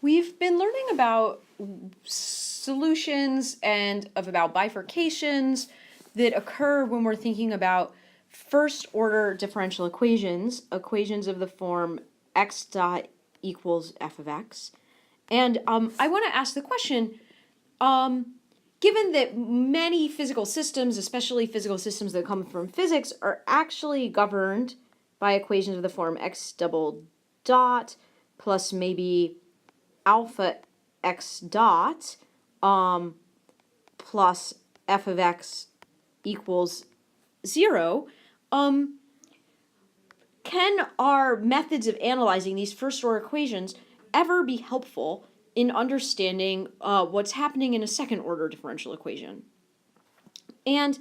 We've been learning about solutions and about bifurcations that occur when we're thinking about first order differential equations, equations of the form x dot equals f of x. And I want to ask the question, given that many physical systems, especially physical systems that come from physics, are actually governed by equations of the form x double dot plus maybe alpha x dot plus f of x equals 0, can our methods of analyzing these first order equations ever be helpful in understanding what's happening in a second order differential equation? And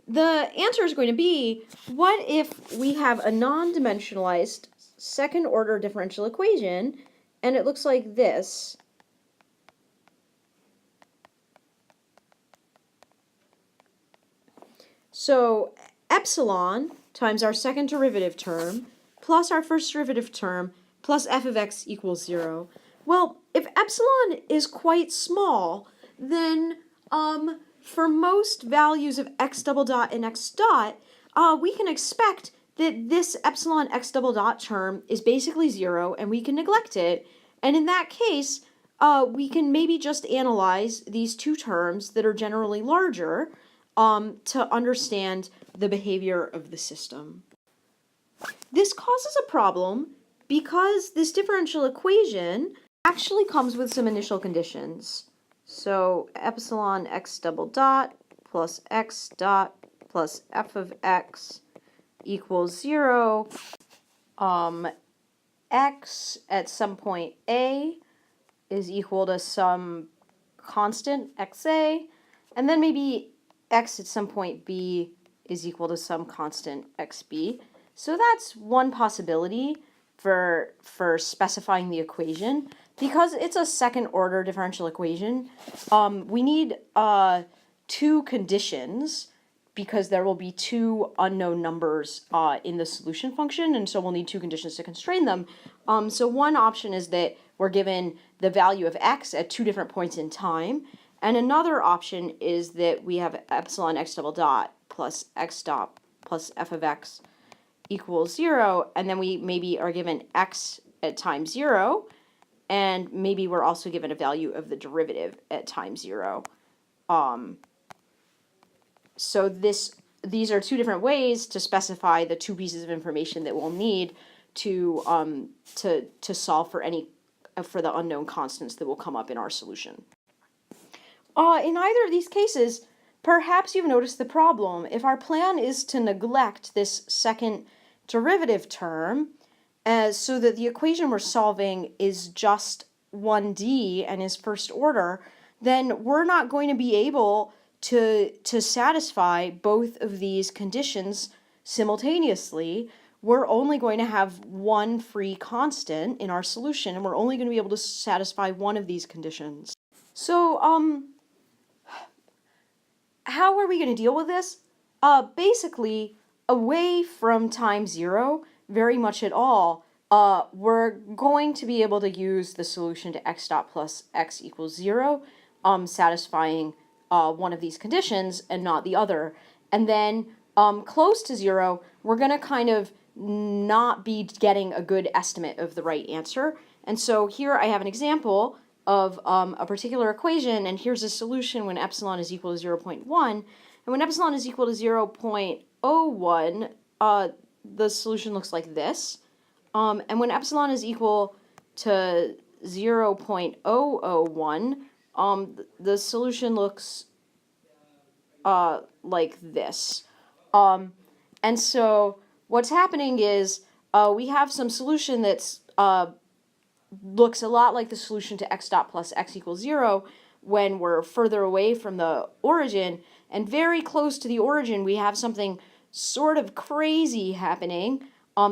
the answer is going to be, what if we have a non-dimensionalized second order differential equation and it looks like this? So epsilon times our second derivative term plus our first derivative term plus f of x equals 0. Well, if epsilon is quite small, then for most values of x double dot and x dot, we can expect that this epsilon x double dot term is basically 0 and we can neglect it. And in that case, we can maybe just analyze these two terms that are generally larger to understand the behavior of the system. This causes a problem because this differential equation actually comes with some initial conditions. So epsilon x double dot plus x dot plus f of x equals 0. X at some point a is equal to some constant xa, and then maybe x at some point b is equal to some constant xb. So that's one possibility for specifying the equation. Because it's a second order differential equation, we need two conditions, because there will be two unknown numbers in the solution function, and so we'll need two conditions to constrain them. So one option is that we're given the value of x at two different points in time, and another option is that we have epsilon x double dot plus x dot plus f of x equals 0, and then we maybe are given x at time 0, and maybe we're also given a value of the derivative at time 0. So these are two different ways to specify the two pieces of information that we'll need to solve for the unknown constants that will come up in our solution. In either of these cases, perhaps you've noticed the problem. If our plan is to neglect this second derivative term, so that the equation we're solving is just 1D and is first order, then we're not going to be able to satisfy both of these conditions simultaneously. We're only going to have one free constant in our solution, and we're only going to be able to satisfy one of these conditions. So, how are we going to deal with this? Basically, away from time 0, very much at all, we're going to be able to use the solution to x dot plus x equals 0, satisfying one of these conditions and not the other. And then close to 0, we're going to kind of not be getting a good estimate of the right answer. And so here I have an example of a particular equation, and here's a solution when epsilon is equal to 0.1. And when epsilon is equal to 0.01, the solution looks like this. And when epsilon is equal to 0.001, the solution looks like this. And so what's happening is we have some solution that's looks a lot like the solution to x dot plus x equals 0 when we're further away from the origin, and very close to the origin we have something sort of crazy happening,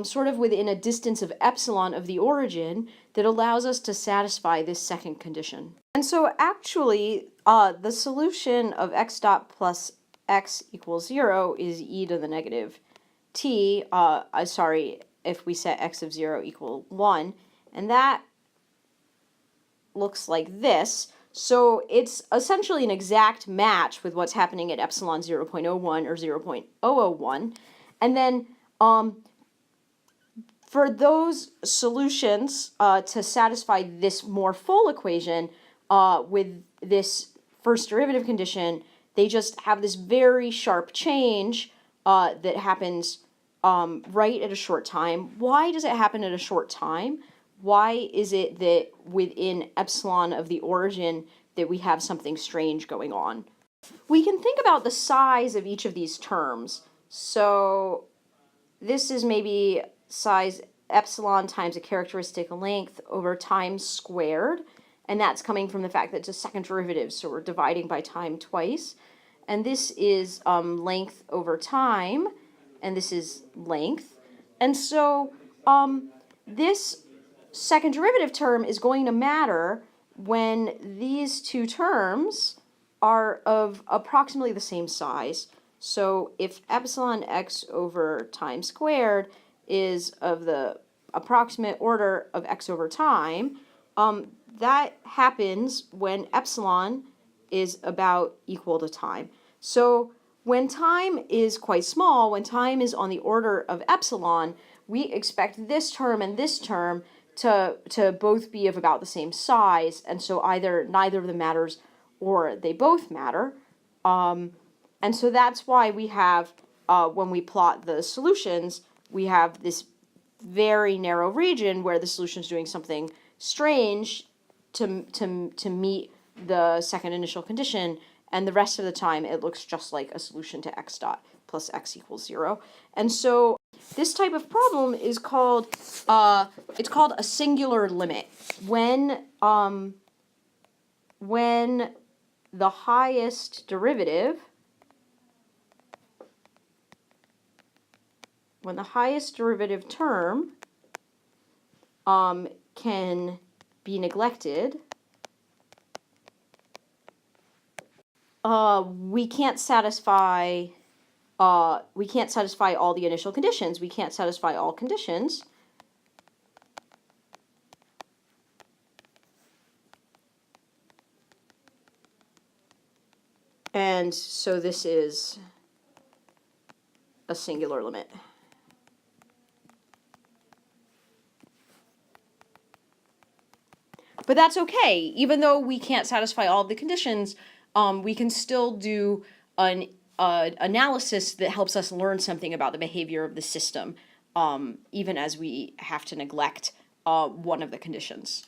sort of within a distance of epsilon of the origin, that allows us to satisfy this second condition. And so actually the solution of x dot plus x equals 0 is e to the negative t, if we set x of 0 equal 1, and that looks like this. So it's essentially an exact match with what's happening at epsilon 0.01 or 0.001. And then for those solutions to satisfy this more full equation with this first derivative condition, they just have this very sharp change that happens right at a short time. Why does it happen at a short time? Why is it that within epsilon of the origin that we have something strange going on? We can think about the size of each of these terms. So this is maybe size epsilon times a characteristic length over time squared, and that's coming from the fact that it's a second derivative, so we're dividing by time twice. And this is length over time, and this is length. And so this second derivative term is going to matter when these two terms are of approximately the same size. So if epsilon x over time squared is of the approximate order of x over time, that happens when epsilon is about equal to time. So when time is quite small, when time is on the order of epsilon, we expect this term and this term to both be of about the same size, and so either neither of them matters or they both matter. And so that's why we have, when we plot the solutions, we have this very narrow region where the solution is doing something strange to meet the second initial condition, and the rest of the time it looks just like a solution to x dot plus x equals 0. And so this type of problem is called, it's called a singular limit. When the highest derivative, term can be neglected, we can't satisfy all the initial conditions. We can't satisfy all conditions. And so this is a singular limit. But that's okay. Even though we can't satisfy all of the conditions, we can still do an analysis that helps us learn something about the behavior of the system, even as we have to neglect one of the conditions.